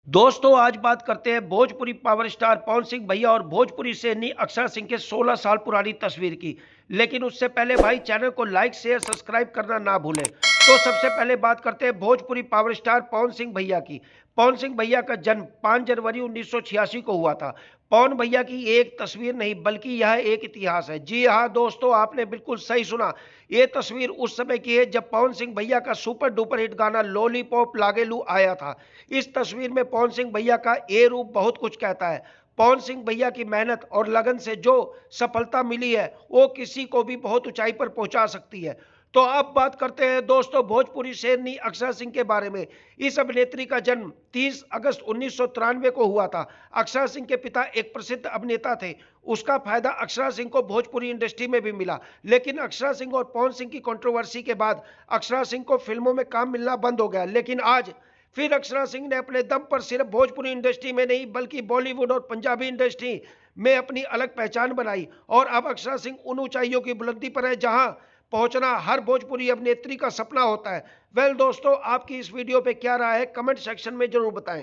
दोस्तों आज बात करते हैं भोजपुरी पावर स्टार पवन सिंह भैया और भोजपुरी सेनी अक्षरा सिंह के 16 साल पुरानी तस्वीर की। लेकिन उससे पहले भाई चैनल को लाइक शेयर सब्सक्राइब करना ना भूलें। तो सबसे पहले बात करते हैं भोजपुरी पावर स्टार पवन सिंह भैया की। पवन सिंह भैया का जन्म 5 जनवरी 1986 को हुआ था। पवन भैया की एक तस्वीर नहीं बल्कि यह एक इतिहास है। जी हाँ दोस्तों, आपने बिल्कुल सही सुना। ये तस्वीर उस समय की है जब पवन सिंह भैया का सुपर डुपर हिट गाना लॉलीपॉप लागेलू आया था। इस तस्वीर में पवन सिंह भैया का ये रूप बहुत कुछ कहता है। पवन सिंह भैया की मेहनत और लगन से जो सफलता मिली है वो किसी को भी बहुत ऊंचाई पर पहुंचा सकती है। तो अब बात करते हैं दोस्तों भोजपुरी शेरनी अक्षरा सिंह के बारे में। इस अभिनेत्री का जन्म 30 अगस्त 1993 को हुआ था। अक्षरा सिंह के पिता एक प्रसिद्ध अभिनेता थे। उसका फायदा अक्षरा सिंह को भोजपुरी इंडस्ट्री में भी मिला। लेकिन अक्षरा सिंह और पवन सिंह की कंट्रोवर्सी के बाद अक्षरा सिंह को फिल्मों में काम मिलना बंद हो गया। लेकिन आज फिर अक्षरा सिंह ने अपने दम पर सिर्फ भोजपुरी इंडस्ट्री में नहीं बल्कि बॉलीवुड और पंजाबी इंडस्ट्री में अपनी अलग पहचान बनाई। और अब अक्षरा सिंह उन ऊंचाइयों की बुलंदी पर है जहां पहुंचना हर भोजपुरी अभिनेत्री का सपना होता है। वेल दोस्तों, आपकी इस वीडियो पे क्या राय है कमेंट सेक्शन में जरूर बताएं।